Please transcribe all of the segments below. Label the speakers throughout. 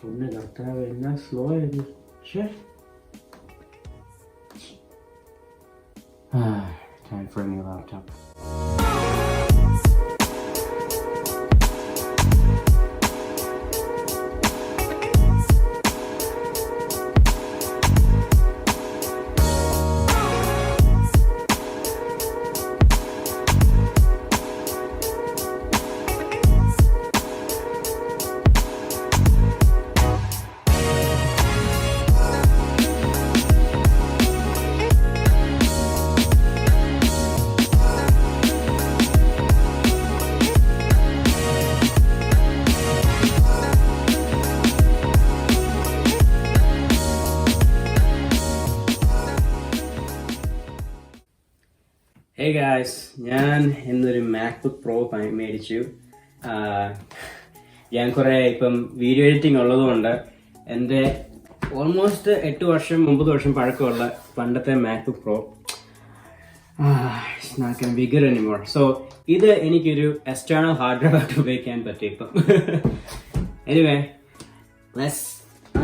Speaker 1: ഒന്ന് കർത്താവ് എന്നാ സ്ലോ ആയിരുന്നു. Time for a new laptop. Hey guys, ഞാൻ ഇന്നൊരു മാക്ബുക്ക് പ്രോ മേടിച്ചു. ഞാൻ കുറേ ഇപ്പം വീഡിയോ എഡിറ്റിംഗ് ഉള്ളതുകൊണ്ട് എൻ്റെ ഓൾമോസ്റ്റ് 9 വർഷം പഴക്കമുള്ള പണ്ടത്തെ MacBook Pro it's not going be good anymore. So ഇത് എനിക്കൊരു എക്സ്റ്റേണൽ ഹാർഡ് ഡ്രൈവായിട്ട് ഉപയോഗിക്കാൻ പറ്റും ഇപ്പം. Anyway, let's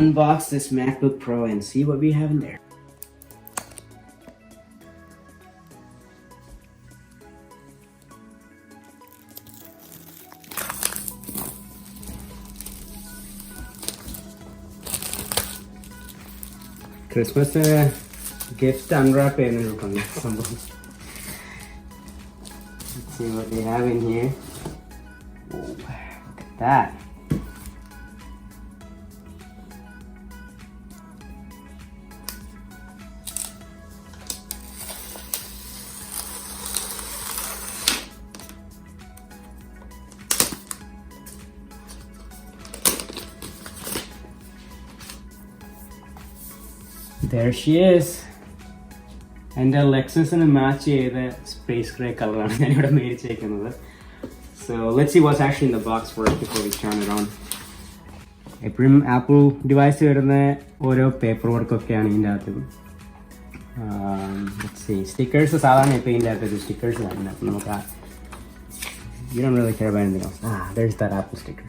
Speaker 1: unbox this MacBook Pro and see what we have in there. Christmas gift unwrap ചെയ്യുന്ന സംഭവം. Let's see what they have in here. Oh, look at that. There she is. എൻ്റെ ലെക്സസിന് match ചെയ്ത space grey കളറാണ് ഞാനിവിടെ മേടിച്ചേക്കുന്നത്. So let's see what's actually in the box first before we turn it on. എപ്പോഴും Apple device വരുന്ന ഓരോ paper വർക്കൊക്കെയാണ് ഇതിൻ്റെ അകത്ത്. സ്റ്റിക്കേഴ്സ് സാധാരണ ഇപ്പോൾ ഇതിൻ്റെ അകത്ത് സ്റ്റിക്കേഴ്സ് കാണുന്നത്. അപ്പം നമുക്ക് you don't really care about anything else. There's that apple sticker.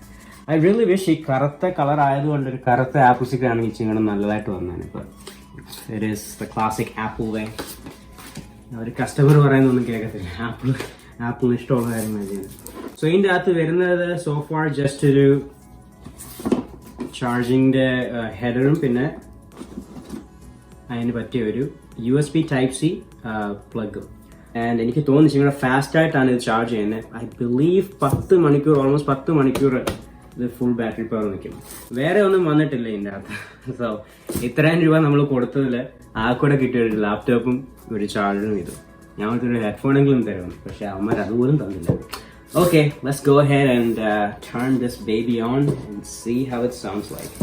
Speaker 1: I really wish ഈ കറുത്ത കളർ ആയതുകൊണ്ട് ഒരു കറുത്ത ആപ്പിൾ സ്റ്റിക്കർ ആണെങ്കിൽ ഇച്ചിരി നല്ലതായിട്ട് വന്നതാണ്. ഇപ്പം it is the classic Apple way. ഒരു കസ്റ്റമർ പറയുന്നൊന്നും കേൾക്കത്തില്ല, ആപ്പിൾ ഇഷ്ടമുള്ള കാര്യങ്ങൾ ചെയ്യുന്നത്. സോ ഇതിൻ്റെ അകത്ത് വരുന്നത് സോ ഫാർ ജസ്റ്റ് ഒരു ചാർജിങ്ങിൻ്റെ ഹെഡറും പിന്നെ അതിന് പറ്റിയ ഒരു USB Type-C പ്ലഗും. ആൻഡ് എനിക്ക് തോന്നുന്നു ഇവിടെ ഫാസ്റ്റായിട്ടാണ് ഇത് ചാർജ് ചെയ്യുന്നത്. ഐ ബിലീവ് 10 മണിക്കൂർ, ഓൾമോസ്റ്റ് 10 മണിക്കൂർ ഇത് ഫുൾ ബാറ്ററി പവർ നിൽക്കും. വേറെ ഒന്നും വന്നിട്ടില്ല ഇതിൻ്റെ അകത്ത്. സോ ഇത്രയും രൂപ നമ്മൾ കൊടുത്തതിൽ ആ കൂടെ കിട്ടിയ ഒരു ലാപ്ടോപ്പും ഒരു ചാർജറും ഇതും. ഞങ്ങൾക്ക് ഒരു ഹെഡ്ഫോണെങ്കിലും തരുന്നു, പക്ഷെ അവന്മാർ അതുപോലും തന്നില്ല. Okay, let's go ahead and turn this baby on and see how it sounds like.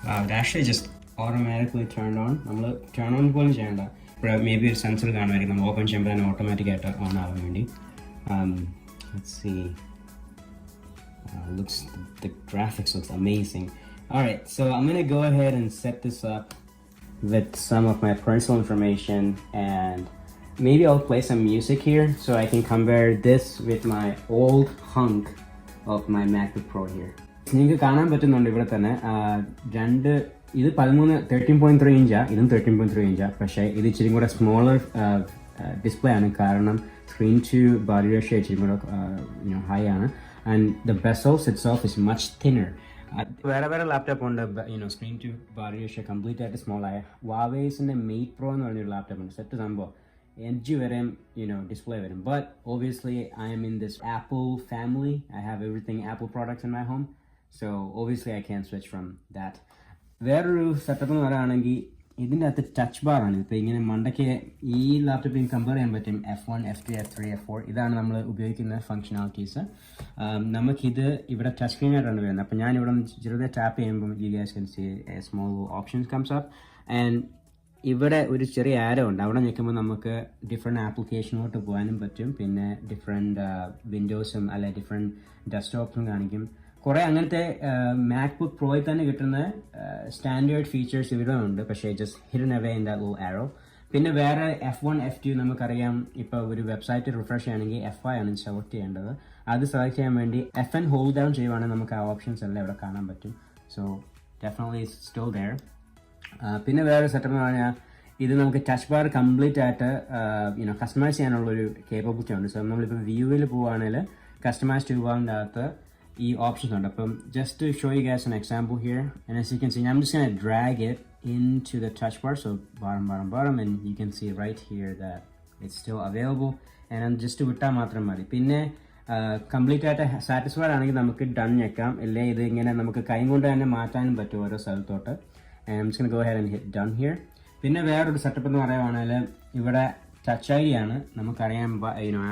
Speaker 1: Wow, it actually just automatically turned on. നമ്മൾ ടേൺ ഓൺ പോലും ചെയ്യണ്ട. മേ ബി ഒരു സെൻസർ കാണുമായിരിക്കും, നമ്മൾ ഓപ്പൺ ചെയ്യുമ്പോൾ തന്നെ ഓട്ടോമാറ്റിക് ആയിട്ട് ഓൺ ആവാൻ വേണ്ടി. Let's see. The graphics looks amazing. Alright, so I'm going to go ahead and set this up with some of my personal information, and maybe I'll play some music here so I can compare this with my old hunk of my MacBook Pro here. നിങ്ങൾക്ക് കാണാൻ പറ്റുന്നുണ്ട് ഇവിടെ തന്നെ ഇത് 13.3 ഇഞ്ചാണ്, ഇതും 13.3 ഇഞ്ചാണ്. പക്ഷേ ഇത് ഇച്ചിരി കൂടെ സ്മോളർ ഡിസ്പ്ലേ ആണ്, കാരണം സ്ക്രീൻ ടു ബോഡി റേഷ്യോ ഇച്ചിരി കൂടെ ഹൈ ആണ്. And the bezels itself is much thinner. വേറെ ലാപ്ടോപ്പ് ഉണ്ട് screen to body ratio complete ആയിട്ട് സ്മോൾ ആയ. വാവേസിൻ്റെ മെയ്റ്റ് പ്രോ എന്ന് പറഞ്ഞൊരു ലാപ്ടോപ്പ് ഉണ്ട്, സെറ്റ് സംഭവം, എഡ്ജ് വരെയും ഡിസ്പ്ലേ വരും. But obviously I M in this apple family. I have everything apple products in my home. So obviously I can't switch from that. വേറൊരു സെറ്റപ്പ് എന്ന് പറയുകയാണെങ്കിൽ ഇതിൻ്റെ അകത്ത് ടച്ച് ബാർ ആണ്. ഇപ്പോൾ ഇങ്ങനെ മണ്ടയ്ക്ക് ഈ ലാപ്ടോപ്പിൽ കമ്പയർ ചെയ്യാൻ പറ്റും. F1, F2, F3, F4 ഇതാണ് നമ്മൾ ഉപയോഗിക്കുന്ന ഫങ്ഷനാലിറ്റീസ്. നമുക്കിത് ഇവിടെ ടച്ച് സ്ക്രീനായിട്ടാണ് വരുന്നത്. അപ്പോൾ ഞാനിവിടെ ചെറുതെ ടാപ്പ് ചെയ്യുമ്പോൾ you guys can see a small options comes up, and ഇവിടെ ഒരു ചെറിയ ആരോ ഉണ്ട്. അവിടെ നിൽക്കുമ്പോൾ നമുക്ക് ഡിഫറെൻറ്റ് ആപ്ലിക്കേഷനിലോട്ട് പോകാനും പറ്റും, പിന്നെ ഡിഫറെൻറ്റ് വിൻഡോസും അല്ലെ ഡിഫറെൻറ്റ് ഡെസ്ക്ടോപ്സും കാണിക്കും. കുറേ അങ്ങനത്തെ മാക്ബുക്ക് പ്രോയിൽ തന്നെ കിട്ടുന്ന സ്റ്റാൻഡേർഡ് ഫീച്ചേഴ്സ് ഇവിടെ ഉണ്ട്, പക്ഷേ just hidden away in that little arrow. പിന്നെ വേറെ F1 F2 നമുക്കറിയാം. ഇപ്പോൾ ഒരു വെബ്സൈറ്റ് റിഫ്രഷ് ചെയ്യണമെങ്കിൽ F5 ആണ് സെലക്ട് ചെയ്യേണ്ടത്. അത് സെലക്ട് ചെയ്യാൻ വേണ്ടി FN ഹോൾഡ് ഡൗൺ ചെയ്യുവാണെങ്കിൽ നമുക്ക് ആ ഓപ്ഷൻസ് എല്ലാം ഇവിടെ കാണാൻ പറ്റും. So definitely still there. പിന്നെ വേറെ സെറ്റപ്പ് എന്ന് പറഞ്ഞാൽ ഇത് നമുക്ക് ടച്ച് ബാർ കംപ്ലീറ്റ് ആയിട്ട് കസ്റ്റമൈസ് ചെയ്യാനുള്ളൊരു കേപ്പബിലിറ്റി ഉണ്ട്. സോ നമ്മളിപ്പോൾ വ്യൂവിൽ പോവുകയാണെങ്കിൽ കസ്റ്റമൈസ് ചെയ്യുവാൻ്റെ അകത്ത് ഈ ഓപ്ഷൻസ് ഉണ്ട്. അപ്പം just to show you guys an example here, and as you can see I'm just going to drag it into the touch bar, so bottom, and you can see right here that it's still available, and just വിട്ടാൽ മാത്രം മതി. പിന്നെ complete ആയിട്ട് satisfied ആണെങ്കിൽ നമുക്ക് done ഞെക്കാം, ഇല്ലേ ഇത് ഇങ്ങനെ നമുക്ക് കൈ കൊണ്ട് തന്നെ മാറ്റാനും പറ്റും ഓരോ സ്ഥലത്തോട്ട്. And I'm just going to go ahead and hit done here. പിന്നെ വേറൊരു സെറ്റപ്പ് എന്ന് പറയുവാണെങ്കിൽ ഇവിടെ ടച്ച് ഐ ഡി ആണ്. നമുക്കറിയാം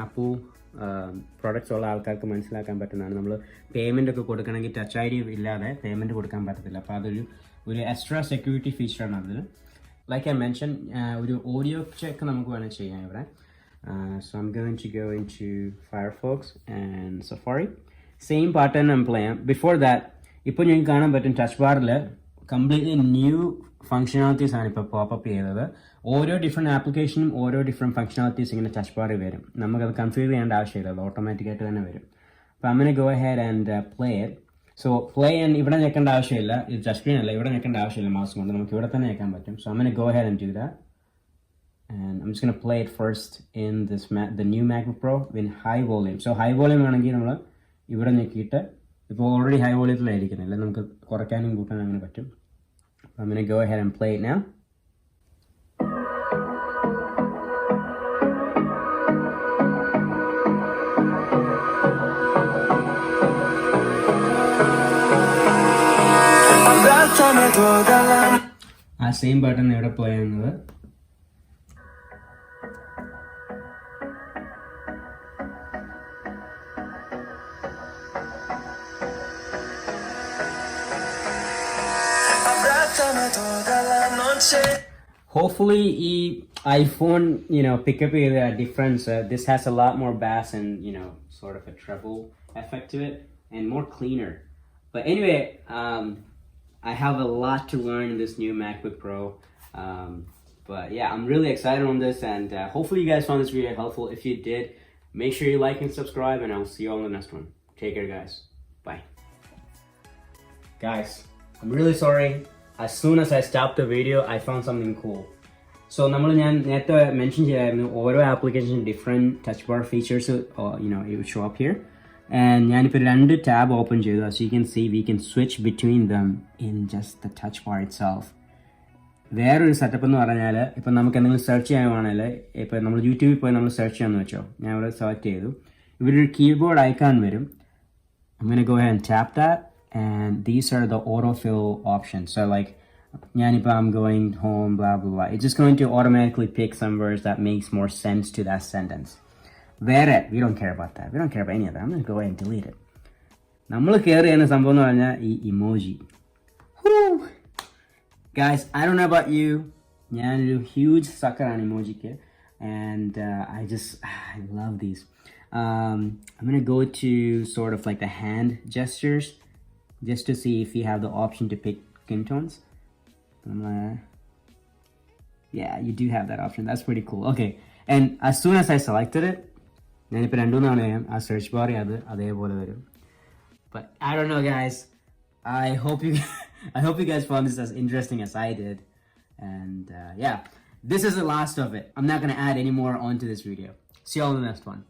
Speaker 1: ആപ്പിൾ പ്രോഡക്റ്റ്സ് ഉള്ള ആൾക്കാർക്ക് മനസ്സിലാക്കാൻ പറ്റുന്നതാണ്. നമ്മൾ പേയ്മെൻ്റ് ഒക്കെ കൊടുക്കണമെങ്കിൽ ടച്ച് ഐ ഡി ഇല്ലാതെ പേയ്മെൻറ്റ് കൊടുക്കാൻ പറ്റത്തില്ല. അപ്പോൾ ഒരു എക്സ്ട്രാ സെക്യൂരിറ്റി ഫീച്ചറാണ് അതിൽ. ലൈക്ക് ഐ മെൻഷൻ, ഒരു ഓഡിയോ ചെക്ക് നമുക്ക് വേണമെങ്കിൽ ചെയ്യാം ഇവിടെ. So I'm going to go into Firefox and Safari. Same pattern I'm playing. Before that, ഇപ്പോൾ നിങ്ങൾക്ക് കാണാൻ പറ്റും ടച്ച് ബാറിൽ കംപ്ലീറ്റ്ലി ന്യൂ ഫങ്ഷനാലിറ്റീസ് ആണ് ഇപ്പോൾ പോപ്പപ്പ് ചെയ്തത്. ഓരോ ഡിഫറെൻറ്റ് ആപ്ലിക്കേഷനും ഓരോ ഡിഫറെൻറ്റ് ഫങ്ഷനാലിറ്റീസ് ഇങ്ങനെ ടച്ച് ബാറിൽ വരും. നമുക്കത് കൺഫിഗർ ചെയ്യേണ്ട ആവശ്യമില്ല, അത് ഓട്ടോമാറ്റിക്കായിട്ട് തന്നെ വരും. അപ്പോൾ അങ്ങനെ go head and play it. So play and ഇവിടെ ഞെക്കേണ്ട ആവശ്യമില്ല, ഇത് ടച്ച് സ്ക്രീൻ അല്ല, ഇവിടെ ഞെക്കേണ്ട ആവശ്യമില്ല മൗസ് കൊണ്ട്, നമുക്ക് ഇവിടെ തന്നെ ഞെക്കാൻ പറ്റും. സോ അങ്ങനെ go head and do that. And I'm just going to play it first in the new MacBook Pro in high volume. So high volume ആണെങ്കിൽ നമ്മൾ ഇവിടെ ഞെക്കിയിട്ട്, ഇപ്പോൾ ഓൾറെഡി ഹൈ വോളിയത്തിലായിരിക്കുന്നില്ല, നമുക്ക് കുറയ്ക്കാനും കൂട്ടാനും അങ്ങനെ പറ്റും. I'm going to go ahead and play it now. ആ സെയിം ബട്ടൺ ഇവിടെ പ്ലേ ചെയ്യുന്നത്. Hopefully iPhone pick up a difference. This has a lot more bass and sort of a treble effect to it and more cleaner. But anyway, I have a lot to learn in this new MacBook Pro. But yeah, I'm really excited on this, and hopefully you guys found this video helpful. If you did, make sure you like and subscribe, and I'll see you all in the next one. Take care, guys. Bye. Guys, I'm really sorry. As soon as I stopped the video, I found something cool. So ഞാൻ നേരത്തെ mention ചെയ്യായിരുന്നു, ഓരോ application different touch bar features it would show up here. And ഞാനിപ്പോൾ 2 tab open ചെയ്തു. As you can see, we can switch between them in just the touch bar itself. വേറൊരു setup എന്ന് പറഞ്ഞാൽ, ഇപ്പം നമുക്ക് എന്തെങ്കിലും സെർച്ച് ചെയ്യുവാണെങ്കിൽ, ഇപ്പോൾ നമ്മൾ യൂട്യൂബിൽ പോയി നമ്മൾ സെർച്ച് ചെയ്യാമെന്ന് വെച്ചോ, ഞാൻ ഇവിടെ സെലക്ട് ചെയ്തു, ഇവിടെ ഒരു കീബോർഡ് ഐക്കൺ വരും. I'm going to go ahead and tap that, and these are the autofill options. So like I'm going home, blah blah blah, it's just going to automatically pick some words that makes more sense to that sentence. We don't care about that. We don't care about any of that. I'm going to go ahead and delete it. നമ്മൾ care ചെയ്യുന്ന സംഭവം എന്ന് പറഞ്ഞാൽ ഈ emoji. Guys, I don't know about you, ഞാനൊരു huge sucker ആണ് ഇമോജിക്ക്, and I love these. I'm going to go to sort of like the hand gestures just to see if you have the option to pick skin tones. Yeah, you do have that option. That's pretty cool. Okay, and as soon as I selected it, ഞാനിപ്പോൾ 2 തവണ ആ search ബാറിൽ അതേപോലെ വരും. But I don't know, guys. I hope you guys found this as interesting as I did. And yeah, this is the last of it. I'm not going to add any more onto this video. See you all in the next one.